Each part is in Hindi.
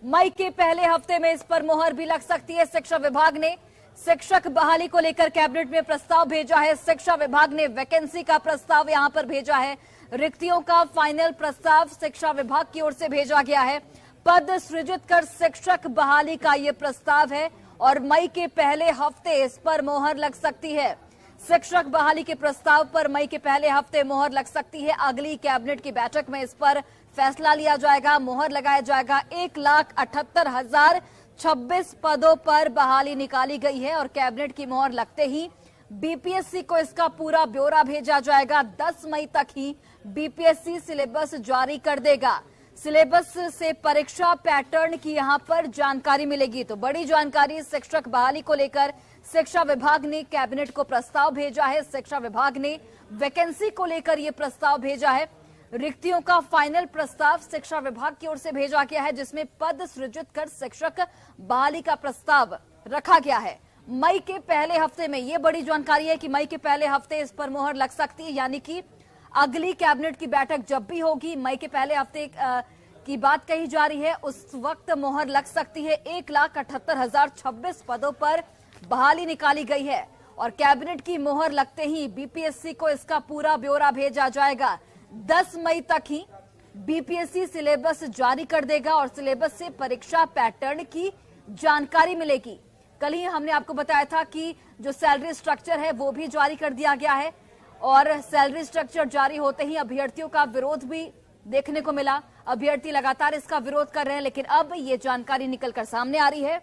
मई के पहले हफ्ते में इस पर मोहर भी लग सकती है। शिक्षा विभाग ने शिक्षक बहाली को लेकर कैबिनेट में प्रस्ताव भेजा है। शिक्षा विभाग ने वैकेंसी का प्रस्ताव यहां पर भेजा है। रिक्तियों का फाइनल प्रस्ताव शिक्षा विभाग की ओर से भेजा गया है। पद सृजित कर शिक्षक बहाली का ये प्रस्ताव है और मई के पहले हफ्ते इस पर मोहर लग सकती है। शिक्षक बहाली के प्रस्ताव पर मई के पहले हफ्ते मोहर लग सकती है। अगली कैबिनेट की बैठक में इस पर फैसला लिया जाएगा, मोहर लगाया जाएगा। 1,78,026 पदों पर बहाली निकाली गई है और कैबिनेट की मोहर लगते ही बीपीएससी को इसका पूरा ब्यौरा भेजा जाएगा। 10 मई तक ही बीपीएससी सिलेबस जारी कर देगा। सिलेबस से परीक्षा पैटर्न की यहां पर जानकारी मिलेगी। तो बड़ी जानकारी शिक्षक बहाली को लेकर शिक्षा विभाग ने कैबिनेट को प्रस्ताव भेजा है। शिक्षा विभाग ने वैकेंसी को लेकर यह प्रस्ताव भेजा है। रिक्तियों का फाइनल प्रस्ताव शिक्षा विभाग की ओर से भेजा गया है, जिसमें पद सृजित कर शिक्षक बहाली का प्रस्ताव रखा गया है। मई के पहले हफ्ते में यह बड़ी जानकारी है कि मई के पहले हफ्ते इस पर मोहर लग सकती है, यानी कि अगली कैबिनेट की बैठक जब भी होगी, मई के पहले हफ्ते की बात कही जा रही है, उस वक्त मोहर लग सकती है। 1,78,026 पदों पर बहाली निकाली गई है और कैबिनेट की मोहर लगते ही बीपीएससी को इसका पूरा ब्यौरा भेजा जाएगा। 10 मई तक ही बीपीएससी सिलेबस जारी कर देगा और सिलेबस से परीक्षा पैटर्न की जानकारी मिलेगी। कल ही हमने आपको बताया था कि जो सैलरी स्ट्रक्चर है वो भी जारी कर दिया गया है और सैलरी स्ट्रक्चर जारी होते ही अभ्यर्थियों का विरोध भी देखने को मिला। अभ्यर्थी लगातार इसका विरोध कर रहे हैं, लेकिन अब ये जानकारी निकलकर सामने आ रही है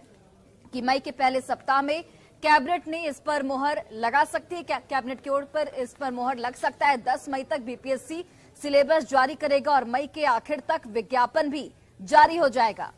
कि मई के पहले सप्ताह में कैबिनेट ने इस पर मोहर लगा सकती है। कैबिनेट की ओर पर इस पर मोहर लग सकता है। 10 मई तक बीपीएससी सिलेबस जारी करेगा और मई के आखिर तक विज्ञापन भी जारी हो जाएगा।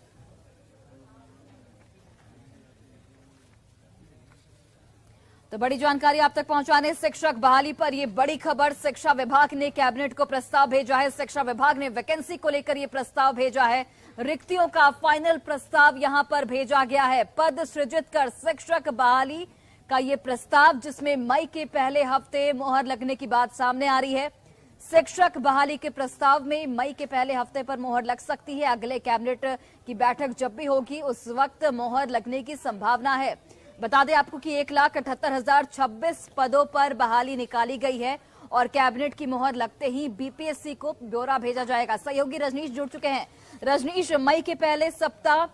तो बड़ी जानकारी आप तक पहुंचाने शिक्षक बहाली पर यह बड़ी खबर। शिक्षा विभाग ने कैबिनेट को प्रस्ताव भेजा है। शिक्षा विभाग ने वैकेंसी को लेकर यह प्रस्ताव भेजा है। रिक्तियों का फाइनल प्रस्ताव यहां पर भेजा गया है। पद सृजित कर शिक्षक बहाली का यह प्रस्ताव, जिसमें मई के पहले हफ्ते मोहर लगने की बात सामने आ रही है। शिक्षक बहाली के प्रस्ताव में मई के पहले हफ्ते पर मोहर लग सकती है। अगले कैबिनेट की बैठक जब भी होगी उस वक्त मोहर लगने की संभावना है। बता दें आपको कि 1,78,026 पदों पर बहाली निकाली गई है और कैबिनेट की मोहर लगते ही बीपीएससी को ब्यौरा भेजा जाएगा। सहयोगी रजनीश जुड़ चुके हैं। रजनीश, मई के पहले सप्ताह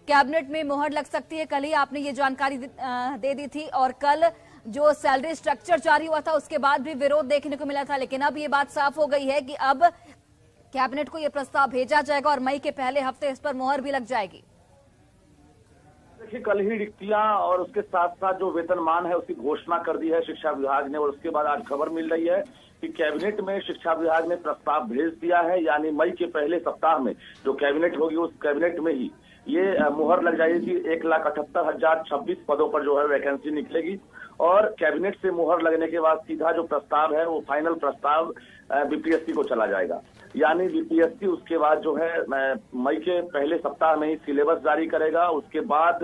कैबिनेट में मोहर लग सकती है। कल ही आपने ये जानकारी दे दी थी और कल जो सैलरी स्ट्रक्चर जारी हुआ था उसके बाद भी विरोध देखने को मिला था, लेकिन अब ये बात साफ हो गई है कि अब कैबिनेट को यह प्रस्ताव भेजा जाएगा और मई के पहले हफ्ते इस पर मोहर भी लग जाएगी। देखिए, कल ही रिक्तियां और उसके साथ साथ जो वेतनमान है उसकी घोषणा कर दी है शिक्षा विभाग ने और उसके बाद आज खबर मिल रही है कि कैबिनेट में शिक्षा विभाग ने प्रस्ताव भेज दिया है। यानी मई के पहले सप्ताह में जो कैबिनेट होगी उस कैबिनेट में ही ये मोहर लग जाएगी। 1,78,026 पदों पर जो है वैकेंसी निकलेगी और कैबिनेट से मोहर लगने के बाद सीधा जो प्रस्ताव है वो फाइनल प्रस्ताव बीपीएससी को चला जाएगा। यानी बीपीएससी उसके बाद जो है मई के पहले सप्ताह में ही सिलेबस जारी करेगा। उसके बाद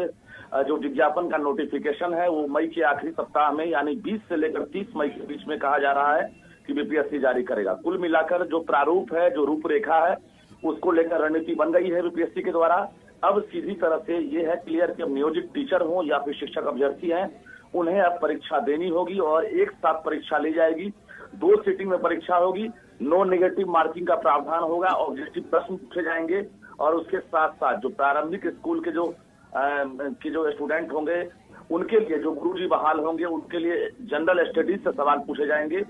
जो विज्ञापन का नोटिफिकेशन है वो मई के आखिरी सप्ताह में यानी 20 से लेकर 30 मई के बीच में कहा जा रहा है कि बीपीएससी जारी करेगा। कुल मिलाकर जो प्रारूप है, जो रूपरेखा है, उसको लेकर रणनीति बन गई है बीपीएससी के द्वारा। अब सीधी तरह से ये है क्लियर कि अब नियोजित टीचर हों या फिर शिक्षक अभ्यर्थी हैं, उन्हें अब परीक्षा देनी होगी और एक साथ परीक्षा ली जाएगी। 2 सीटिंग में परीक्षा होगी। नो नेगेटिव मार्किंग का प्रावधान होगा। ऑब्जेक्टिव प्रश्न पूछे जाएंगे और उसके साथ साथ जो प्रारंभिक स्कूल के जो स्टूडेंट होंगे उनके लिए, जो गुरुजी बहाल होंगे उनके लिए जनरल स्टडीज से सवाल पूछे जाएंगे।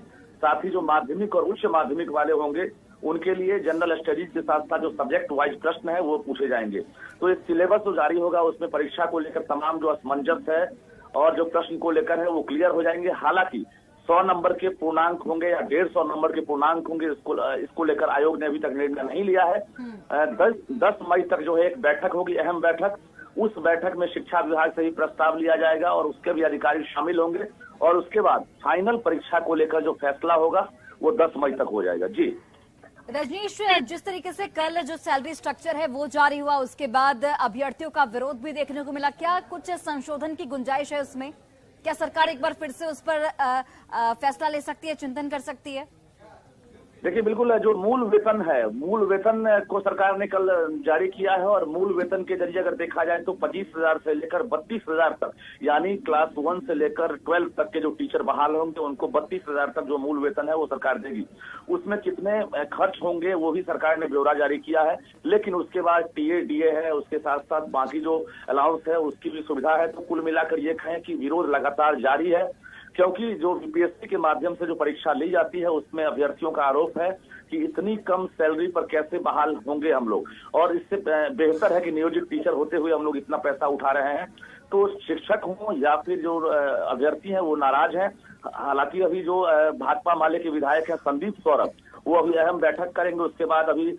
साथ ही जो माध्यमिक और उच्च माध्यमिक वाले होंगे उनके लिए जनरल स्टडीज के साथ साथ जो सब्जेक्ट वाइज प्रश्न है वो पूछे जाएंगे। तो इस सिलेबस जो जारी होगा उसमें परीक्षा को लेकर तमाम जो असमंजस है और जो प्रश्न को लेकर है वो क्लियर हो जाएंगे। हालांकि 100 नंबर के पूर्णांक होंगे या 150 नंबर के पूर्णांक होंगे, इसको लेकर आयोग ने अभी तक निर्णय नहीं लिया है। 10 मई तक जो है एक बैठक होगी, अहम बैठक। उस बैठक में शिक्षा विभाग से ही प्रस्ताव लिया जाएगा और उसके भी अधिकारी शामिल होंगे और उसके बाद फाइनल परीक्षा को लेकर जो फैसला होगा वो 10 मई तक हो जाएगा। जी रजनीश, जिस तरीके से कल जो सैलरी स्ट्रक्चर है वो जारी हुआ, उसके बाद अभ्यर्थियों का विरोध भी देखने को मिला, क्या कुछ संशोधन की गुंजाइश है उसमें? क्या सरकार एक बार फिर से उस पर फैसला ले सकती है, चिंतन कर सकती है? देखिए, बिल्कुल जो मूल वेतन है, मूल वेतन को सरकार ने कल जारी किया है और मूल वेतन के जरिए अगर देखा जाए तो 25,000 से लेकर 32,000 तक, यानी क्लास 1 से लेकर 12 तक के जो टीचर बहाल होंगे उनको 32,000 तक जो मूल वेतन है वो सरकार देगी। उसमें कितने खर्च होंगे वो भी सरकार ने ब्यौरा जारी किया है, लेकिन उसके बाद टीए डीए है, उसके साथ साथ बाकी जो अलाउंस है उसकी भी सुविधा है। तो कुल मिलाकर ये कहें कि विरोध लगातार जारी है, क्योंकि जो बीपीएससी के माध्यम से जो परीक्षा ली जाती है उसमें अभ्यर्थियों का आरोप है कि इतनी कम सैलरी पर कैसे बहाल होंगे हम लोग, और इससे बेहतर है कि नियोजित टीचर होते हुए हम लोग इतना पैसा उठा रहे हैं। तो शिक्षक हों या फिर जो अभ्यर्थी हैं वो नाराज हैं। हालांकि अभी जो भाकपा माले के विधायक हैं संदीप सौरभ, वो अभी अहम बैठक करेंगे। उसके बाद अभी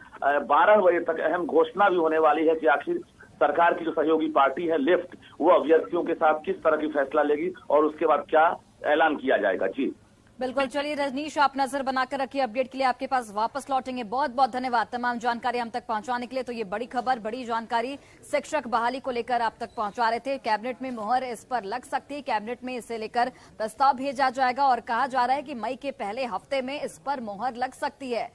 12 बजे तक अहम घोषणा भी होने वाली है कि आखिर सरकार की जो सहयोगी पार्टी है लेफ्ट, वो अभ्यर्थियों के साथ किस तरह की फैसला लेगी और उसके बाद क्या ऐलान किया जाएगा। जी बिल्कुल, चलिए रजनीश, आप नजर बनाकर रखिए, अपडेट के लिए आपके पास वापस लौटेंगे। बहुत बहुत धन्यवाद तमाम जानकारी हम तक पहुंचाने के लिए। तो ये बड़ी खबर, बड़ी जानकारी शिक्षक बहाली को लेकर आप तक पहुंचा रहे थे। कैबिनेट में मुहर इस पर लग सकती है, कैबिनेट में इसे लेकर प्रस्ताव भेजा जाएगा और कहा जा रहा है कि मई के पहले हफ्ते में इस पर मुहर लग सकती है।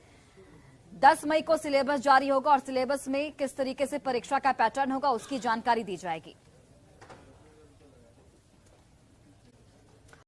10 मई को सिलेबस जारी होगा और सिलेबस में किस तरीके से परीक्षा का पैटर्न होगा उसकी जानकारी दी जाएगी।